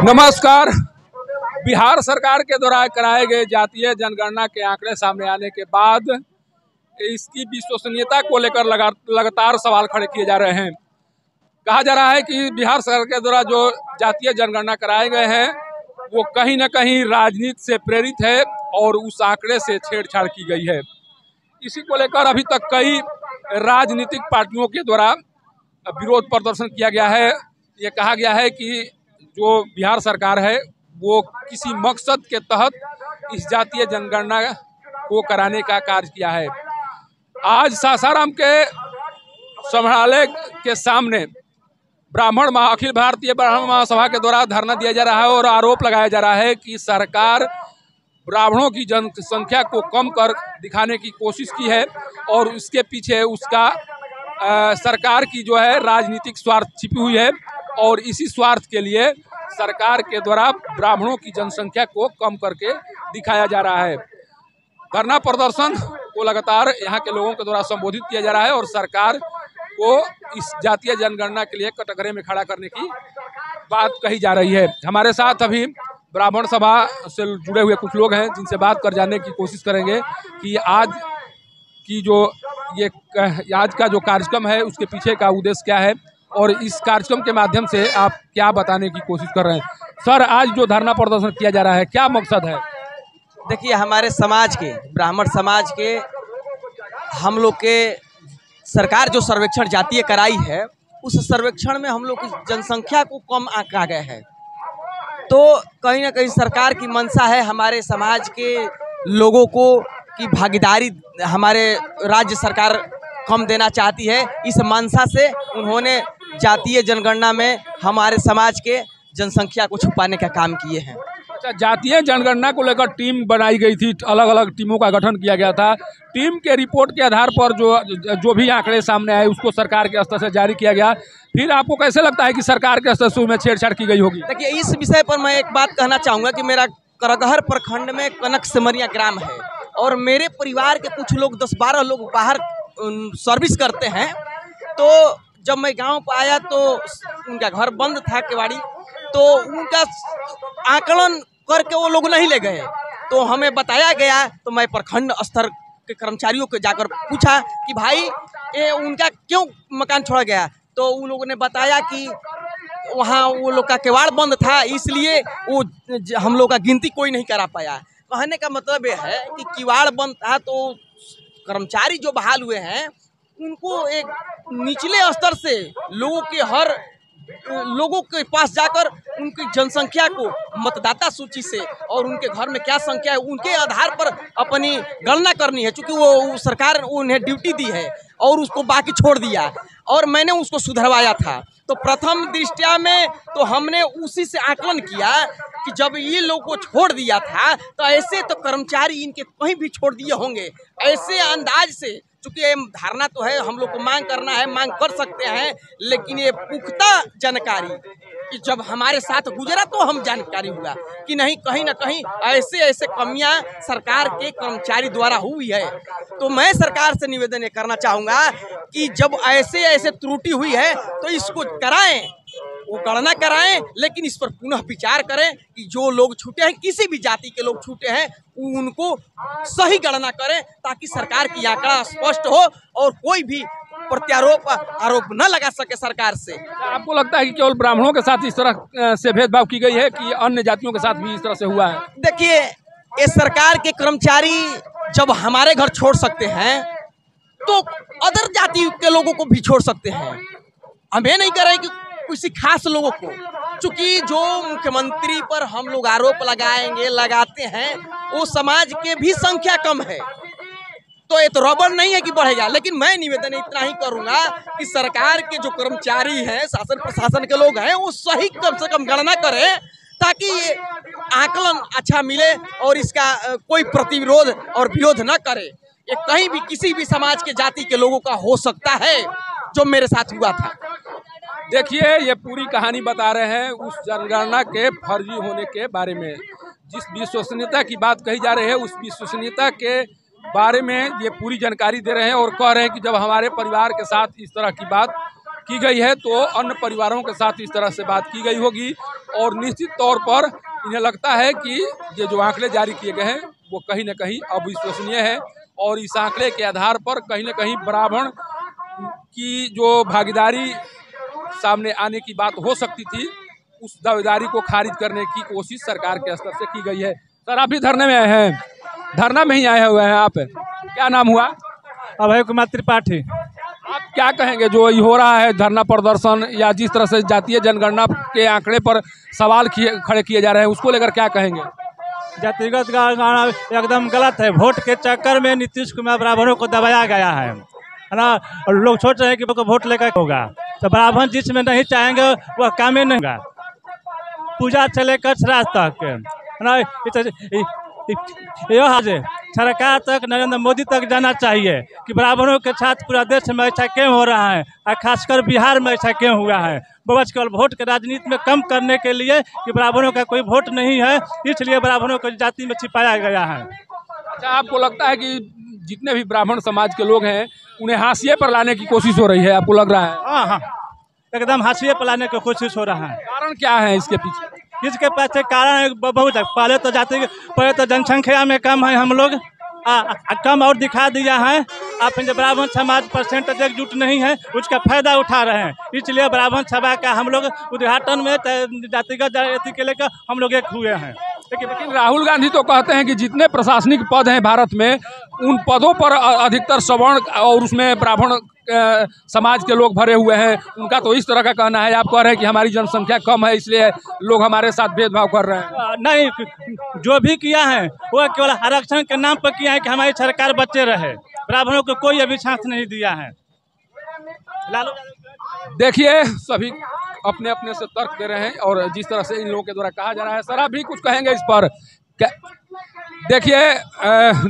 नमस्कार। बिहार सरकार के द्वारा कराए गए जातीय जनगणना के आंकड़े सामने आने के बाद इसकी विश्वसनीयता को लेकर लगातार सवाल खड़े किए जा रहे हैं। कहा जा रहा है कि बिहार सरकार के द्वारा जो जातीय जनगणना कराए गए हैं वो कहीं न कहीं राजनीति से प्रेरित है और उस आंकड़े से छेड़छाड़ की गई है। इसी को लेकर अभी तक कई राजनीतिक पार्टियों के द्वारा विरोध प्रदर्शन किया गया है। ये कहा गया है कि जो बिहार सरकार है वो किसी मकसद के तहत इस जातीय जनगणना को कराने का कार्य किया है। आज सासाराम के संग्रहालय के सामने अखिल भारतीय ब्राह्मण महासभा के द्वारा धरना दिया जा रहा है और आरोप लगाया जा रहा है कि सरकार ब्राह्मणों की जनसंख्या को कम कर दिखाने की कोशिश की है और उसके पीछे उसका सरकार की जो है राजनीतिक स्वार्थ छिपी हुई है और इसी स्वार्थ के लिए सरकार के द्वारा ब्राह्मणों की जनसंख्या को कम करके दिखाया जा रहा है। धरना प्रदर्शन को लगातार यहाँ के लोगों के द्वारा संबोधित किया जा रहा है और सरकार को इस जातीय जनगणना के लिए कटघरे में खड़ा करने की बात कही जा रही है। हमारे साथ अभी ब्राह्मण सभा से जुड़े हुए कुछ लोग हैं जिनसे बात कर जानने की कोशिश करेंगे कि आज का जो कार्यक्रम है उसके पीछे का उद्देश्य क्या है और इस कार्यक्रम के माध्यम से आप क्या बताने की कोशिश कर रहे हैं। सर, आज जो धरना प्रदर्शन किया जा रहा है क्या मकसद है? देखिए, हमारे समाज के ब्राह्मण समाज के हम लोग के सरकार जो सर्वेक्षण जातीय कराई है उस सर्वेक्षण में हम लोग की जनसंख्या को कम आंका गया है। तो कहीं ना कहीं सरकार की मंशा है हमारे समाज के लोगों को की भागीदारी हमारे राज्य सरकार कम देना चाहती है। इस मंशा से उन्होंने जातीय जनगणना में हमारे समाज के जनसंख्या को छुपाने का काम किए हैं। अच्छा, जातीय जनगणना को लेकर टीम बनाई गई थी, अलग अलग टीमों का गठन किया गया था। टीम के रिपोर्ट के आधार पर जो भी आंकड़े सामने आए उसको सरकार के स्तर से जारी किया गया। फिर आपको कैसे लगता है कि सरकार के स्तर से उसमें छेड़छाड़ की गई होगी? देखिए, इस विषय पर मैं एक बात कहना चाहूँगा कि मेरा करगहर प्रखंड में कनक सिमरिया ग्राम है और मेरे परिवार के कुछ लोग 10-12 लोग बाहर सर्विस करते हैं। तो जब मैं गांव पर आया तो उनका घर बंद था केवाड़ी, तो उनका आकलन करके वो लोग नहीं ले गए। तो हमें बताया गया, तो मैं प्रखंड स्तर के कर्मचारियों को जाकर पूछा कि भाई ये उनका क्यों मकान छोड़ा गया। तो उन लोगों ने बताया कि वहाँ वो लोग का केवाड़ बंद था, इसलिए वो हम लोग का गिनती कोई नहीं करा पाया। कहने का मतलब ये है कि किवाड़ बंद था तो कर्मचारी जो बहाल हुए हैं उनको एक निचले स्तर से लोगों के पास जाकर उनकी जनसंख्या को मतदाता सूची से और उनके घर में क्या संख्या है उनके आधार पर अपनी गणना करनी है। चूँकि वो सरकार उन्हें ड्यूटी दी है और उसको बाकी छोड़ दिया और मैंने उसको सुधरवाया था। तो प्रथम दृष्टया में तो हमने उसी से आकलन किया कि जब ये लोग को छोड़ दिया था तो ऐसे तो कर्मचारी इनके कहीं भी छोड़ दिए होंगे। ऐसे अंदाज से, चूँकि ये धारणा तो है हम लोग को मांग करना है, मांग कर सकते हैं, लेकिन ये पुख्ता जानकारी कि जब हमारे साथ गुजरा तो हम जानकारी हुआ कि नहीं, कहीं ना कहीं ऐसे कमियां सरकार के कर्मचारी द्वारा हुई है। तो मैं सरकार से निवेदन ये करना चाहूँगा कि जब ऐसे त्रुटि हुई है तो इसको कराएं, वो गणना कराएं, लेकिन इस पर पुनः विचार करें कि जो लोग छूटे हैं, किसी भी जाति के लोग छूटे हैं, उनको सही गणना करें ताकि सरकार की आंकड़ा स्पष्ट हो और कोई भी आरोप न लगा सके सरकार से। आपको लगता है कि केवल ब्राह्मणों के साथ इस तरह से भेदभाव की गई है कि अन्य जातियों के साथ भी इस तरह से हुआ है? देखिए, ये सरकार के कर्मचारी जब हमारे घर छोड़ सकते हैं तो अदर जाति के लोगों को भी छोड़ सकते हैं। हम ये नहीं कर रहे कि किसी खास लोगों को, चूंकि जो मुख्यमंत्री पर हम लोग आरोप लगाते हैं वो समाज के भी संख्या कम है, तो ये तो रबड़ नहीं है कि बढ़ेगा। लेकिन मैं निवेदन इतना ही करूंगा कि सरकार के जो कर्मचारी हैं, शासन प्रशासन के लोग हैं, वो सही कम से कम गणना करें ताकि ये आकलन अच्छा मिले और इसका कोई प्रतिविरोध और विरोध न करे। ये कहीं भी किसी भी समाज के जाति के लोगों का हो सकता है, जो मेरे साथ हुआ था। देखिए, ये पूरी कहानी बता रहे हैं उस जनगणना के फर्जी होने के बारे में। जिस विश्वसनीयता की बात कही जा रही है उस विश्वसनीयता के बारे में ये पूरी जानकारी दे रहे हैं और कह रहे हैं कि जब हमारे परिवार के साथ इस तरह की बात की गई है तो अन्य परिवारों के साथ इस तरह से बात की गई होगी और निश्चित तौर पर इन्हें लगता है कि ये जो आंकड़े जारी किए गए हैं वो कहीं न कहीं अविश्वसनीय है और इस आंकड़े के आधार पर कहीं न कहीं ब्राह्मण की जो भागीदारी सामने आने की बात हो सकती थी, उस दावेदारी को खारिज करने की कोशिश सरकार के स्तर से की गई है। सर, आप भी धरने में आए हैं, धरना में ही आए हुए हैं आप, क्या नाम हुआ? अभय कुमार त्रिपाठी। आप क्या कहेंगे जो ये हो रहा है धरना प्रदर्शन या जिस तरह से जातीय जनगणना के आंकड़े पर सवाल खड़े किए जा रहे हैं, उसको लेकर क्या कहेंगे? जातिगत जनगणना एकदम गलत है। वोट के चक्कर में नीतीश कुमार ब्राह्मणों को दबाया गया है ना। और लोग सोच रहे हैं कि वोट लेकर होगा, तो ब्राह्मण जिसमें नहीं चाहेंगे वह काम ही नहीं होगा। पूजा से लेकर श्राद्ध तक है ना, यह सरकार तक, नरेंद्र मोदी तक जाना चाहिए कि ब्राह्मणों के साथ पूरा देश में ऐसा क्यों हो रहा है और खासकर बिहार में ऐसा क्यों हुआ है। बस केवल वोट के राजनीति में कम करने के लिए कि ब्राह्मणों का कोई वोट नहीं है, इसलिए ब्राह्मणों को जाति में छिपाया गया है। अच्छा, आपको लगता है कि जितने भी ब्राह्मण समाज के लोग हैं उन्हें हाशिए पर लाने की कोशिश हो रही है, आपको लग रहा है? हाँ हाँ, एकदम हाशिए पर लाने की कोशिश हो रहा है। कारण क्या है इसके पीछे? इसके पीछे कारण बहुत है। पहले तो जनसंख्या में कम है हम लोग, कम और दिखा दिया है। आप जो ब्राह्मण समाज परसेंटेज एकजुट नहीं है उसका फायदा उठा रहे हैं, इसलिए ब्राह्मण सभा का हम लोग उद्घाटन में जातिगत जाति के लेकर हम लोग एक हुए हैं। लेकिन राहुल गांधी तो कहते हैं कि जितने प्रशासनिक पद हैं भारत में, उन पदों पर अधिकतर सवर्ण और उसमें ब्राह्मण समाज के लोग भरे हुए हैं। उनका तो इस तरह का कहना है, आप कह रहे हैं कि हमारी जनसंख्या कम है इसलिए लोग हमारे साथ भेदभाव कर रहे हैं। नहीं, जो भी किया है वो केवल आरक्षण के नाम पर किया है कि हमारी सरकार बचे रहे। ब्राह्मणों को कोई अभी चांस नहीं दिया है। देखिए, सभी अपने अपने से तर्क दे रहे हैं और जिस तरह से इन लोगों के द्वारा कहा जा रहा है, सर आप भी कुछ कहेंगे इस पर? देखिए,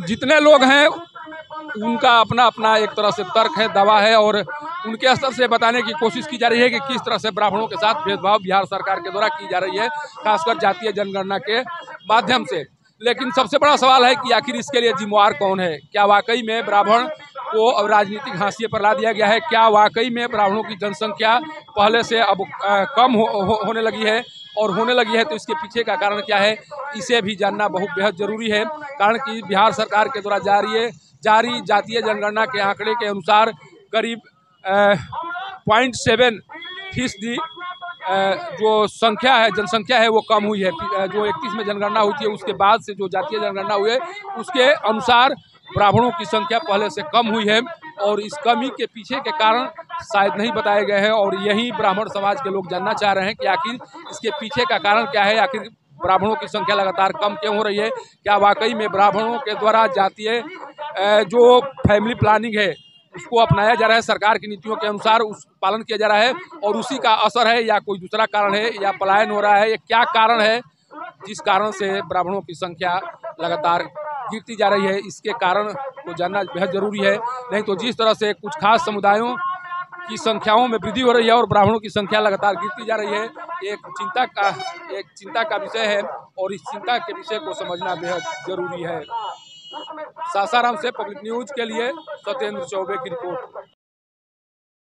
जितने लोग हैं उनका अपना अपना एक तरह से तर्क है, दावा है और उनके स्तर से बताने की कोशिश की जा रही है कि किस तरह से ब्राह्मणों के साथ भेदभाव बिहार सरकार के द्वारा की जा रही है, खासकर जातीय जनगणना के माध्यम से। लेकिन सबसे बड़ा सवाल है कि आखिर इसके लिए जिम्मेवार कौन है? क्या वाकई में ब्राह्मण को अब राजनीतिक हाशिए पर ला दिया गया है? क्या वाकई में ब्राह्मणों की जनसंख्या पहले से अब कम होने लगी है? और होने लगी है तो इसके पीछे का कारण क्या है, इसे भी जानना बहुत बेहद जरूरी है। कारण कि बिहार सरकार के द्वारा जारी जातीय जनगणना के आंकड़े के अनुसार करीब 0.7% जो संख्या है, जनसंख्या है, वो कम हुई है। जो 31 में जनगणना हुई थी उसके बाद से जो जातीय जनगणना हुई है उसके अनुसार ब्राह्मणों की संख्या पहले से कम हुई है और इस कमी के पीछे के कारण शायद नहीं बताए गए हैं और यही ब्राह्मण समाज के लोग जानना चाह रहे हैं कि आखिर इसके पीछे का कारण क्या है। आखिर ब्राह्मणों की संख्या लगातार कम क्यों हो रही है? क्या वाकई में ब्राह्मणों के द्वारा जातीय जो फैमिली प्लानिंग है उसको अपनाया जा रहा है, सरकार की नीतियों के अनुसार उस पालन किया जा रहा है और उसी का असर है या कोई दूसरा कारण है या पलायन हो रहा है? ये क्या कारण है जिस कारण से ब्राह्मणों की संख्या लगातार गिरती जा रही है? इसके कारण को जानना बेहद जरूरी है। नहीं तो जिस तरह से कुछ खास समुदायों की संख्याओं में वृद्धि हो रही है और ब्राह्मणों की संख्या लगातार गिरती जा रही है, एक चिंता का विषय है और इस चिंता के विषय को समझना बेहद जरूरी है। सासाराम से पब्लिक न्यूज के लिए सत्येंद्र चौबे की रिपोर्ट।